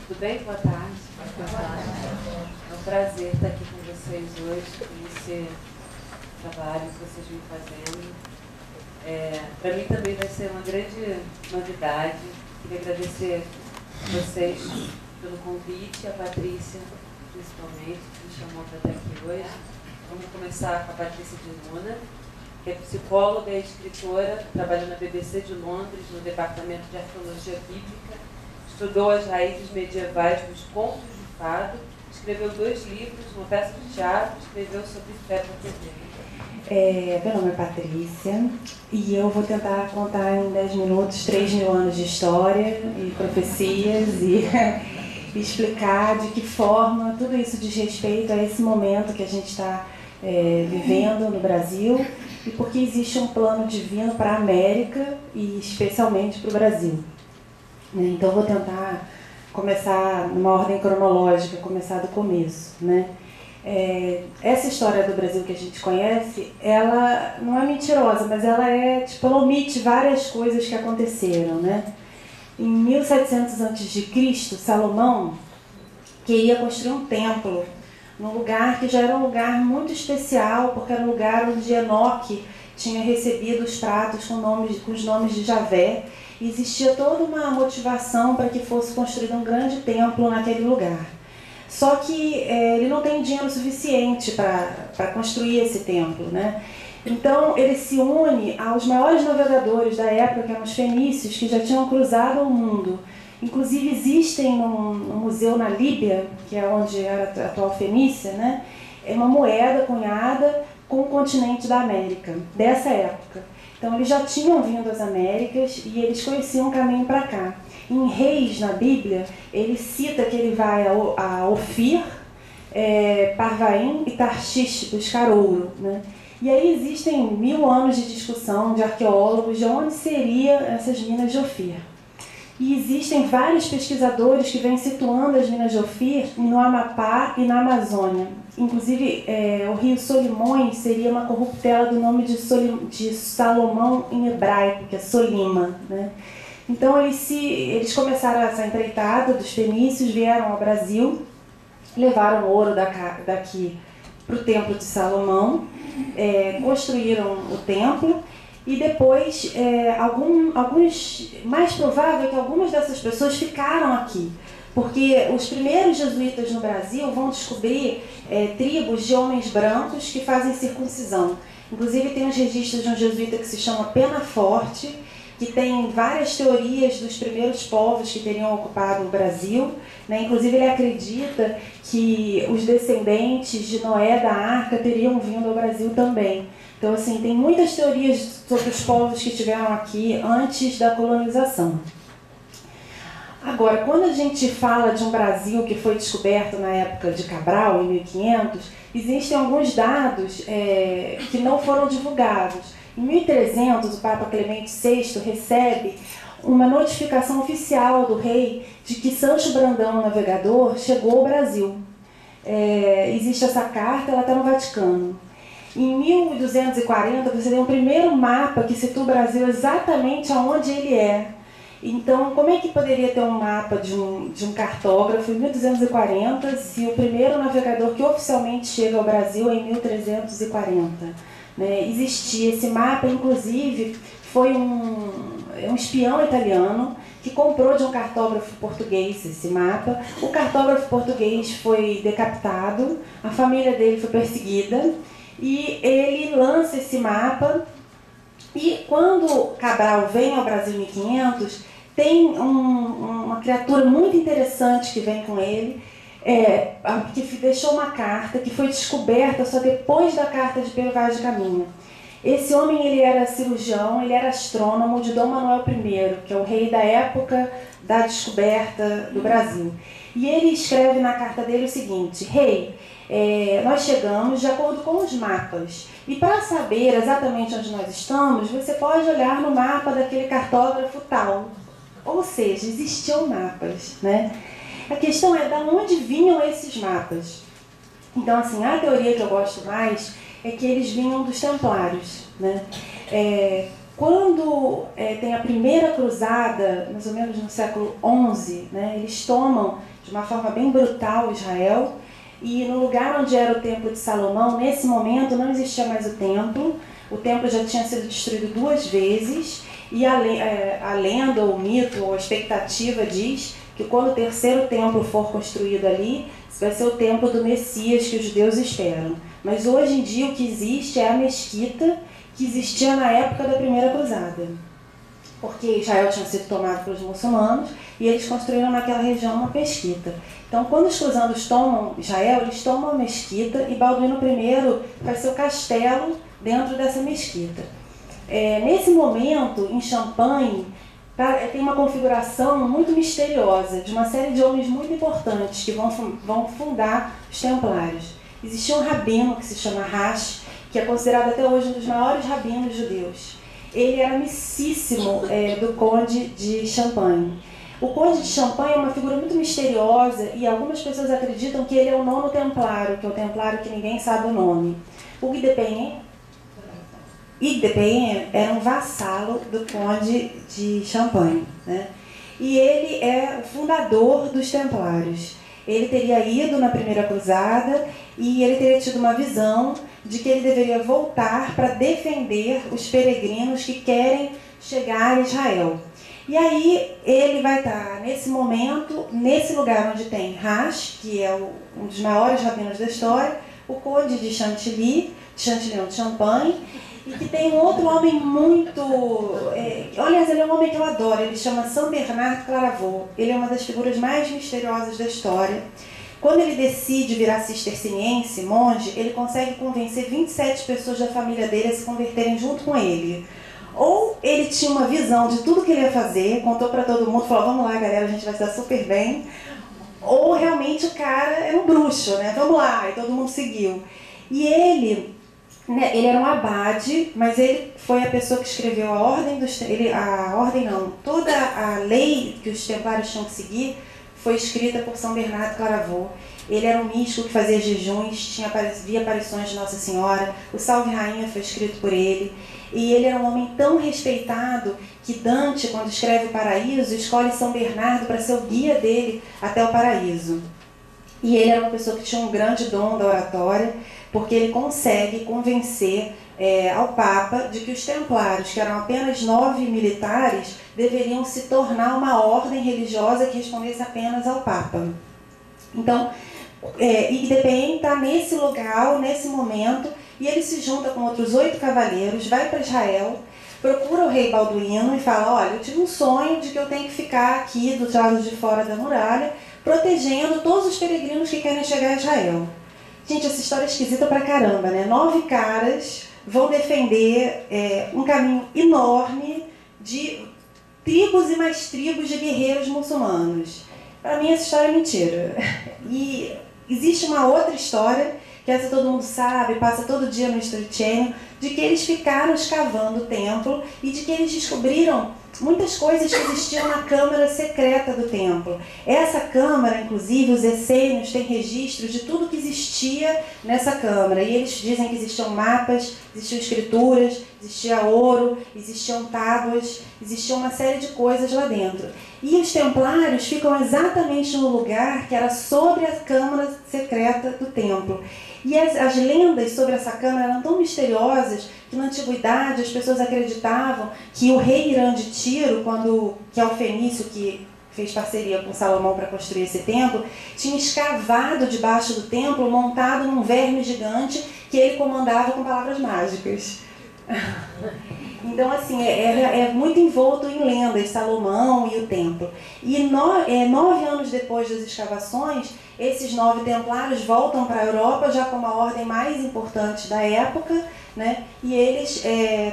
Tudo bem? Boa tarde. Boa tarde. É um prazer estar aqui com vocês hoje, conhecer o trabalho que vocês vêm fazendo. Para mim também vai ser uma grande novidade. Queria agradecer a vocês pelo convite, a Patrícia, principalmente, que me chamou para estar aqui hoje. Vamos começar com a Patrícia de Luna, que é psicóloga e escritora, trabalha na BBC de Londres, no Departamento de Arqueologia Bíblica, estudou as raízes medievais dos contos de fado, escreveu 2 livros, uma peça de teatro, escreveu sobre fé portuguesa. Meu nome é Patrícia e eu vou tentar contar em 10 minutos 3.000 anos de história e profecias e explicar de que forma tudo isso diz respeito a esse momento que a gente está vivendo no Brasil e porque existe um plano divino para a América e especialmente para o Brasil. Então eu vou tentar começar numa ordem cronológica, começar do começo, né? Essa história do Brasil que a gente conhece, ela não é mentirosa, mas ela omite várias coisas que aconteceram, né? Em 1700 a.C., Salomão queria construir um templo num lugar que já era um lugar muito especial, porque era um lugar onde Enoque tinha recebido os pratos com os nomes de Javé. E existia toda uma motivação para que fosse construído um grande templo naquele lugar. Só que ele não tem dinheiro suficiente para construir esse templo, né? Então ele se une aos maiores navegadores da época, que eram os fenícios, que já tinham cruzado o mundo. Inclusive existem no museu na Líbia, que é onde era a atual Fenícia, né? É uma moeda cunhada com o continente da América, dessa época. Então eles já tinham vindo às Américas e eles conheciam o caminho para cá. Em Reis, na Bíblia, ele cita que ele vai a Ofir, Parvaim e Tarshish buscar ouro, né? E aí existem 1000 anos de discussão de arqueólogos de onde seriam essas minas de Ofir. E existem vários pesquisadores que vêm situando as minas de Ofir no Amapá e na Amazônia. Inclusive, o rio Solimões seria uma corruptela do nome de Salomão em hebraico, que é Solima, né? Então, eles começaram essa empreitada dos fenícios, vieram ao Brasil, levaram ouro daqui para o templo de Salomão, construíram o templo. E depois, mais provável é que algumas dessas pessoas ficaram aqui, porque os primeiros jesuítas no Brasil vão descobrir tribos de homens brancos que fazem circuncisão. Inclusive tem uns registros de um jesuíta que se chama Penaforte, que tem várias teorias dos primeiros povos que teriam ocupado o Brasil, né? Inclusive ele acredita que os descendentes de Noé da Arca teriam vindo ao Brasil também. Então, assim, tem muitas teorias sobre os povos que estiveram aqui antes da colonização. Agora, quando a gente fala de um Brasil que foi descoberto na época de Cabral, em 1500, existem alguns dados que não foram divulgados. Em 1300, o Papa Clemente VI recebe uma notificação oficial do rei de que Sancho Brandão, o navegador, chegou ao Brasil. Existe essa carta, ela está no Vaticano. Em 1240, você tem um primeiro mapa que situa o Brasil exatamente aonde ele é. Então, como é que poderia ter um mapa de um cartógrafo em 1240 se o primeiro navegador que oficialmente chega ao Brasil é em 1340? Né? Existia esse mapa, inclusive, foi um espião italiano que comprou de um cartógrafo português esse mapa. O cartógrafo português foi decapitado, a família dele foi perseguida, e ele lança esse mapa, e quando Cabral vem ao Brasil em 1500, tem uma criatura muito interessante que vem com ele, que deixou uma carta que foi descoberta só depois da carta de Pedro Vaz de Caminha. Esse homem ele era cirurgião, ele era astrônomo de Dom Manuel I, que é o rei da época da descoberta do Brasil. E ele escreve na carta dele o seguinte: Rei, nós chegamos de acordo com os mapas. E para saber exatamente onde nós estamos, você pode olhar no mapa daquele cartógrafo tal. Ou seja, existiam mapas, né? A questão é de onde vinham esses mapas. Então, assim, a teoria que eu gosto mais é que eles vinham dos templários, né? Quando tem a primeira cruzada, mais ou menos no século XI, né, eles tomam de uma forma bem brutal Israel. E no lugar onde era o Templo de Salomão, nesse momento não existia mais o templo já tinha sido destruído 2 vezes, e a lenda, ou o mito, ou a expectativa diz que quando o 3º templo for construído ali, vai ser o templo do Messias que os judeus esperam. Mas hoje em dia o que existe é a mesquita que existia na época da Primeira Cruzada. Porque Israel tinha sido tomado pelos muçulmanos e eles construíram naquela região uma mesquita. Então, quando os cruzados tomam Israel, eles tomam a mesquita e Balduíno I faz seu castelo dentro dessa mesquita. Nesse momento, em Champagne, tem uma configuração muito misteriosa de uma série de homens muito importantes que vão fundar os Templários. Existia um rabino que se chama Rash, que é considerado até hoje um dos maiores rabinos judeus. Ele era amicíssimo do conde de Champagne. O conde de Champagne é uma figura muito misteriosa e algumas pessoas acreditam que ele é o 9º templário, que é o templário que ninguém sabe o nome. O Guy de Payens era um vassalo do conde de Champagne, né? E ele é o fundador dos templários. Ele teria ido na Primeira Cruzada e ele teria tido uma visão de que ele deveria voltar para defender os peregrinos que querem chegar a Israel. E aí ele vai estar, nesse momento, nesse lugar onde tem Rash, que é um dos maiores rabinos da história, o conde de Chantilly de Champagne, e que tem um outro homem muito... aliás, ele é um homem que eu adoro, ele chama Saint Bernard Clairvaux. Ele é uma das figuras mais misteriosas da história. Quando ele decide virar cisterciense, monge, ele consegue convencer 27 pessoas da família dele a se converterem junto com ele. Ou ele tinha uma visão de tudo que ele ia fazer, contou para todo mundo, falou, vamos lá galera, a gente vai se dar super bem. Ou realmente o cara era um bruxo, né? Vamos lá, e todo mundo seguiu. E ele era um abade, mas ele foi a pessoa que escreveu a ordem dos... toda a lei que os templários tinham que seguir foi escrita por São Bernardo Clairvaux. Ele era um místico que fazia jejuns, via aparições de Nossa Senhora, o Salve Rainha foi escrito por ele, e ele era um homem tão respeitado que Dante, quando escreve o Paraíso, escolhe São Bernardo para ser o guia dele até o paraíso. E ele era uma pessoa que tinha um grande dom da oratória, porque ele consegue convencer ao Papa de que os templários, que eram apenas 9 militares, deveriam se tornar uma ordem religiosa que respondesse apenas ao Papa. Então, Igdepén está nesse lugar, nesse momento, e ele se junta com outros 8 cavaleiros, vai para Israel, procura o rei Balduíno e fala, olha, eu tive um sonho de que eu tenho que ficar aqui do lado de fora da muralha, protegendo todos os peregrinos que querem chegar a Israel. Gente, essa história é esquisita pra caramba, né? 9 caras vão defender um caminho enorme de tribos e mais tribos de guerreiros muçulmanos. Para mim, essa história é mentira. E existe uma outra história, que essa todo mundo sabe, passa todo dia no History Channel, de que eles ficaram escavando o templo e de que eles descobriram muitas coisas que existiam na câmara secreta do templo. Essa câmara, inclusive, os essênios têm registros de tudo que existia nessa câmara. E eles dizem que existiam mapas, existiam escrituras, existia ouro, existiam tábuas, existia uma série de coisas lá dentro. E os templários ficam exatamente no lugar que era sobre a câmara secreta do templo. E as lendas sobre essa câmara eram tão misteriosas que na antiguidade as pessoas acreditavam que o rei Irã de Tiro, que é o fenício que fez parceria com Salomão para construir esse templo, tinha escavado debaixo do templo, montado num verme gigante que ele comandava com palavras mágicas. Então, assim, é muito envolto em lendas, Salomão e o templo. E 9 anos depois das escavações, esses 9 templários voltam para a Europa já como a ordem mais importante da época, né? E eles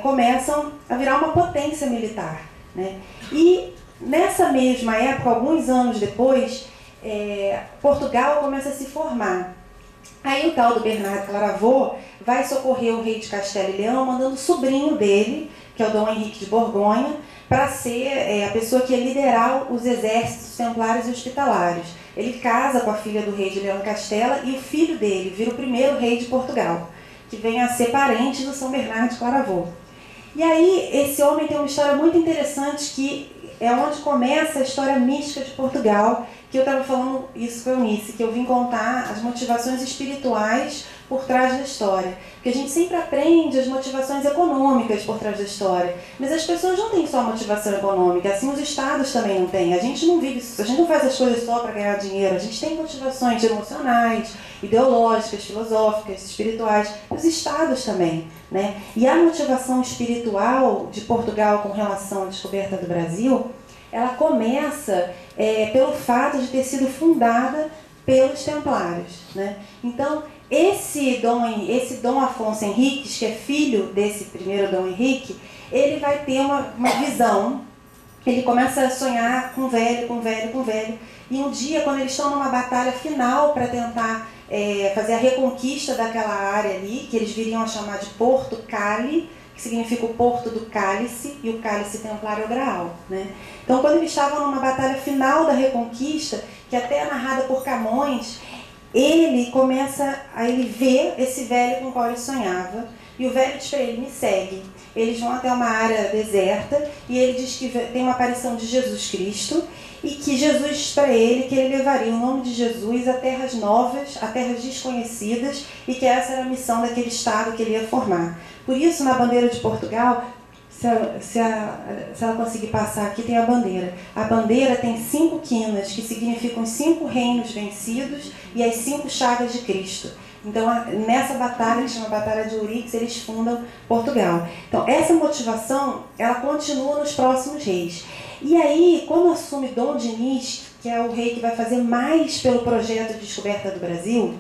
começam a virar uma potência militar, né? E nessa mesma época, alguns anos depois, Portugal começa a se formar. Aí o tal do Bernardo Clairvaux vai socorrer o rei de Castela e Leão, mandando o sobrinho dele, que é o Dom Henrique de Borgonha, para ser a pessoa que ia liderar os exércitos templários e hospitalários. Ele casa com a filha do rei de Leão e Castela e o filho dele vira o primeiro rei de Portugal, que vem a ser parente do São Bernardo de Clairvaux. E aí esse homem tem uma história muito interessante que é onde começa a história mística de Portugal, que eu estava falando isso com a Eunice, que eu vim contar as motivações espirituais por trás da história. Porque a gente sempre aprende as motivações econômicas por trás da história, mas as pessoas não têm só motivação econômica, assim os estados também não têm. A gente não vive, a gente não faz as coisas só para ganhar dinheiro, a gente tem motivações emocionais, ideológicas, filosóficas, espirituais, os estados também, né? E a motivação espiritual de Portugal com relação à descoberta do Brasil, ela começa pelo fato de ter sido fundada pelos Templários, né? Então, esse Dom Afonso Henriques, que é filho desse primeiro Dom Henrique, ele vai ter uma visão, ele começa a sonhar com velho, e um dia, quando eles estão numa batalha final para tentar fazer a reconquista daquela área ali, que eles viriam a chamar de Porto Cali, que significa o Porto do Cálice, e o Cálice Templário é o Graal, né? Então, quando eles estavam numa batalha final da reconquista, que até é narrada por Camões, ele começa a ver esse velho com o qual ele sonhava, e o velho diz para ele: me segue. Eles vão até uma área deserta, e ele diz que tem uma aparição de Jesus Cristo, e que Jesus diz para ele que ele levaria o nome de Jesus a terras novas, a terras desconhecidas, e que essa era a missão daquele estado que ele ia formar. Por isso, na bandeira de Portugal, se ela conseguir passar aqui, tem a bandeira. A bandeira tem 5 quinas, que significam 5 reinos vencidos e as 5 chagas de Cristo. Então, nessa batalha, que chama Batalha de Ouriques, eles fundam Portugal. Então, essa motivação, ela continua nos próximos reis. E aí, quando assume Dom Dinis, que é o rei que vai fazer mais pelo projeto de descoberta do Brasil,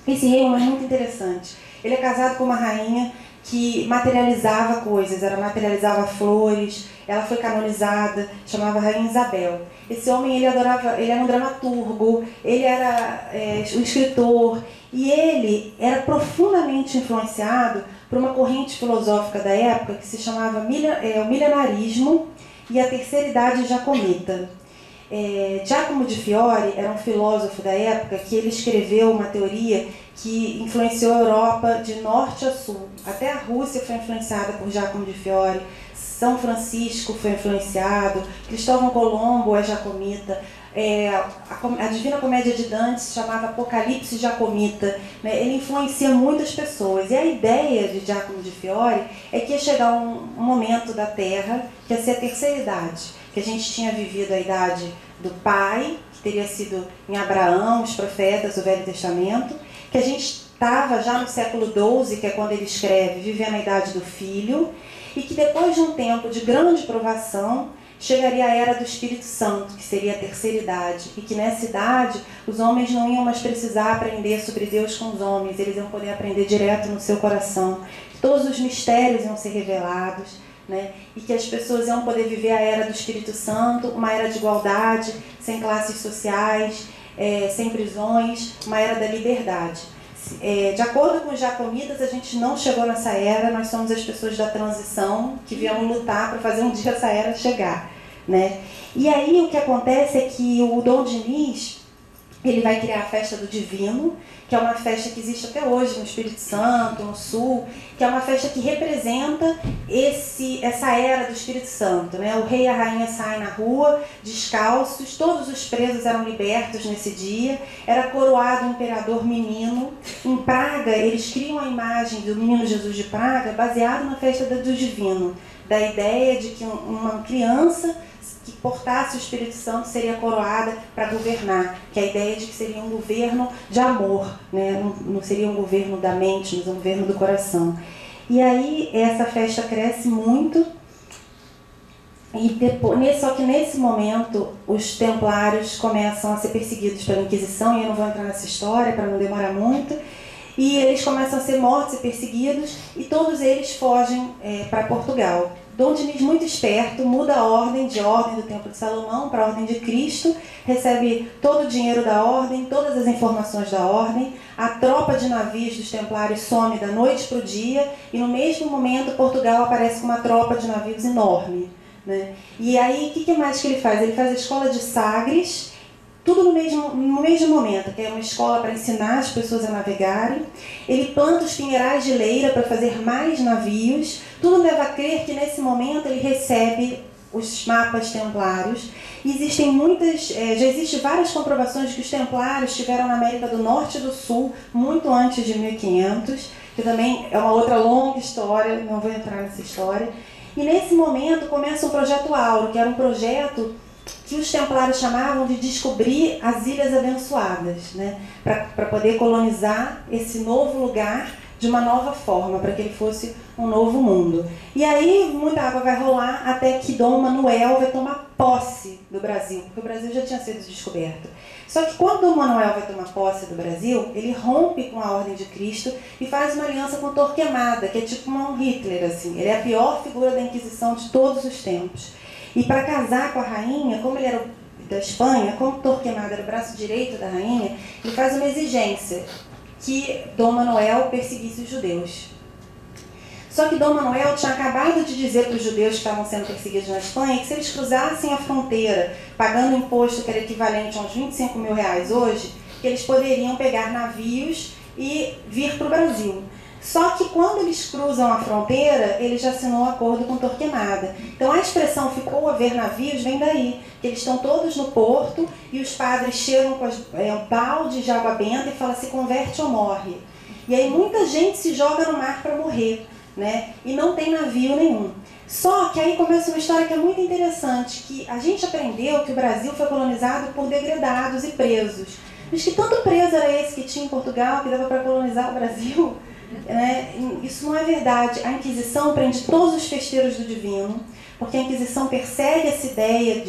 esse rei é muito interessante. Ele é casado com uma rainha que materializava coisas, ela materializava flores, ela foi canonizada, chamava Rainha Isabel. Esse homem, ele era um dramaturgo, ele era um escritor, e ele era profundamente influenciado por uma corrente filosófica da época que se chamava o milenarismo e a terceira idade jacomita. Giacomo de Fiore era um filósofo da época que ele escreveu uma teoria que influenciou a Europa de norte a sul. Até a Rússia foi influenciada por Giacomo de Fiore, São Francisco foi influenciado, Cristóvão Colombo é jacomita, a Divina Comédia de Dante se chamava Apocalipse Jacomita, né? Ele influencia muitas pessoas. E a ideia de Giacomo de Fiore é que ia chegar um momento da Terra, que ia ser a terceira idade, que a gente tinha vivido a idade do pai, que teria sido em Abraão, os profetas, o Velho Testamento, que a gente estava já no século XII, que é quando ele escreve, vivendo a idade do filho, e que depois de um tempo de grande provação, chegaria a era do Espírito Santo, que seria a terceira idade, e que nessa idade os homens não iam mais precisar aprender sobre Deus com os homens, eles iam poder aprender direto no seu coração, que todos os mistérios iam ser revelados, né? E que as pessoas iam poder viver a era do Espírito Santo, uma era de igualdade, sem classes sociais, sem prisões, uma era da liberdade. De acordo com os jacomitas, a gente não chegou nessa era, nós somos as pessoas da transição que viemos lutar para fazer um dia essa era chegar, né? E aí o que acontece é que o Dom Dinis, ele vai criar a festa do Divino, que é uma festa que existe até hoje no Espírito Santo, no Sul, que é uma festa que representa essa era do Espírito Santo, né? O rei e a rainha saem na rua, descalços, todos os presos eram libertos nesse dia, era coroado o imperador menino. Em Praga, eles criam a imagem do menino Jesus de Praga baseado na festa do Divino, da ideia de que uma criança que portasse o Espírito Santo seria coroada para governar, que é a ideia de que seria um governo de amor, né? Não seria um governo da mente, mas um governo do coração. E aí essa festa cresce muito, e depois, só que nesse momento os templários começam a ser perseguidos pela Inquisição, e eu não vou entrar nessa história para não demorar muito, e eles começam a ser mortos e perseguidos, e todos eles fogem para Portugal. Dom Dinis, muito esperto, muda a ordem do Templo de Salomão para a Ordem de Cristo, recebe todo o dinheiro da ordem, todas as informações da ordem, a tropa de navios dos templários some da noite para o dia, e no mesmo momento Portugal aparece com uma tropa de navios enorme, né? E aí, o que mais que ele faz? Ele faz a escola de Sagres, tudo no mesmo momento, que é uma escola para ensinar as pessoas a navegarem. Ele planta os pinheirais de Leira para fazer mais navios. Tudo leva a crer que nesse momento ele recebe os mapas templários. Existem muitas, já existem várias comprovações de que os templários estiveram na América do Norte e do Sul muito antes de 1500, que também é uma outra longa história, não vou entrar nessa história. E nesse momento começa o Projeto Áureo, que era um projeto que os templários chamavam de descobrir as Ilhas Abençoadas, né? Para poder colonizar esse novo lugar de uma nova forma, para que ele fosse um novo mundo. E aí muita água vai rolar até que Dom Manuel vai tomar posse do Brasil, porque o Brasil já tinha sido descoberto. Só que quando Dom Manuel vai tomar posse do Brasil, ele rompe com a Ordem de Cristo e faz uma aliança com Torquemada, que é tipo um Hitler, assim. Ele é a pior figura da Inquisição de todos os tempos. E para casar com a rainha, como ele era da Espanha, como Torquemada era o braço direito da rainha, ele faz uma exigência, que Dom Manuel perseguisse os judeus. Só que Dom Manuel tinha acabado de dizer para os judeus que estavam sendo perseguidos na Espanha que se eles cruzassem a fronteira, pagando um imposto que era equivalente a uns 25 mil reais hoje, que eles poderiam pegar navios e vir para o Brasil. Só que quando eles cruzam a fronteira, ele já assinou um acordo com Torquemada. Então a expressão ficou a ver navios vem daí, que eles estão todos no porto e os padres chegam com um balde de água benta e falam: se converte ou morre. E aí muita gente se joga no mar para morrer, né? E não tem navio nenhum. Só que aí começa uma história que é muito interessante, que a gente aprendeu que o Brasil foi colonizado por degredados e presos. Mas que tanto preso era esse que tinha em Portugal, que dava para colonizar o Brasil? Isso não é verdade. A Inquisição prende todos os festeiros do divino, porque a Inquisição persegue essa ideia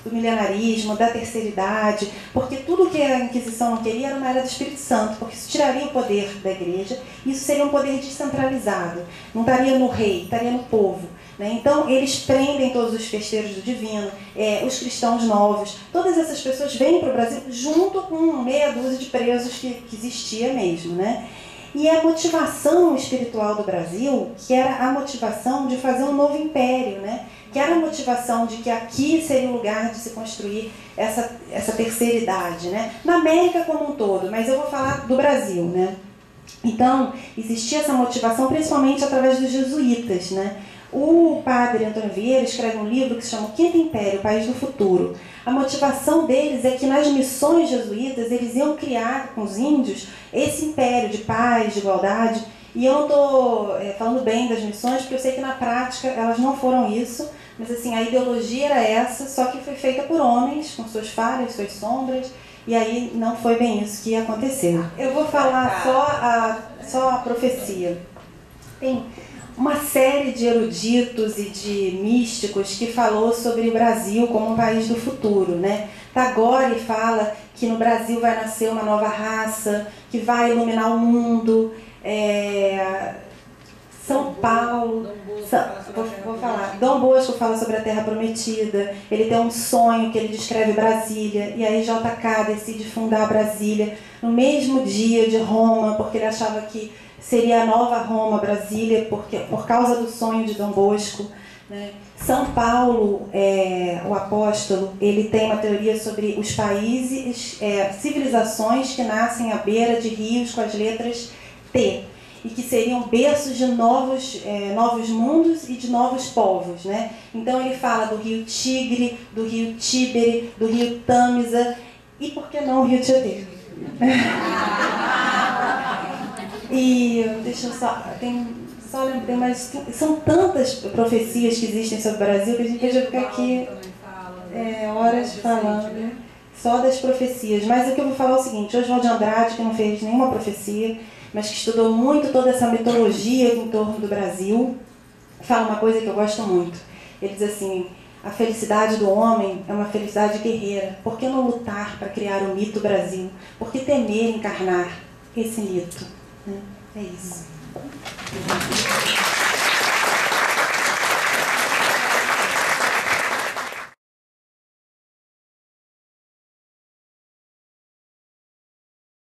do milenarismo, da terceira idade, porque tudo que a Inquisição não queria era uma era do Espírito Santo, porque isso tiraria o poder da igreja, e isso seria um poder descentralizado, não estaria no rei, estaria no povo. Então eles prendem todos os festeiros do divino, os cristãos novos, todas essas pessoas vêm para o Brasil junto com meia dúzia de presos que existia mesmo, né? E a motivação espiritual do Brasil, que era a motivação de fazer um novo império, né? Que era a motivação de que aqui seria o lugar de se construir essa terceira idade, né? Na América como um todo, mas eu vou falar do Brasil, né? Então, existia essa motivação principalmente através dos jesuítas, né? O padre Antônio Vieira escreve um livro que se chama O Quinto Império, o País do Futuro. A motivação deles é que nas missões jesuítas eles iam criar com os índios esse império de paz, de igualdade. E eu não estou falando bem das missões, porque eu sei que na prática elas não foram isso, mas assim, a ideologia era essa, só que foi feita por homens, com suas falhas, suas sombras, e aí não foi bem isso que aconteceu. Eu vou falar só a profecia. Tem uma série de eruditos e de místicos que falou sobre o Brasil como um país do futuro, né? Tagore fala que no Brasil vai nascer uma nova raça, que vai iluminar o mundo. São Paulo, vou falar. Dom Bosco fala sobre a Terra Prometida. Ele tem um sonho que ele descreve Brasília, e aí JK decide fundar Brasília no mesmo dia de Roma, porque ele achava que seria a nova Roma, Brasília, por causa do sonho de Dom Bosco, né? São Paulo, o apóstolo, ele tem uma teoria sobre os países, civilizações que nascem à beira de rios com as letras T, e que seriam berços de novos mundos e de novos povos, né? Então ele fala do rio Tigre, do rio Tíbere, do rio Tâmisa, e por que não o rio Tietê? E deixa eu lembrei, mas são tantas profecias que existem sobre o Brasil que a gente podia ficar aqui horas falando só das profecias. Mas o que eu vou falar é o seguinte: Oswald de Andrade, que não fez nenhuma profecia, mas que estudou muito toda essa mitologia em torno do Brasil, fala uma coisa que eu gosto muito. Ele diz assim: a felicidade do homem é uma felicidade guerreira. Por que não lutar para criar o mito Brasil? Por que temer encarnar esse mito? É isso.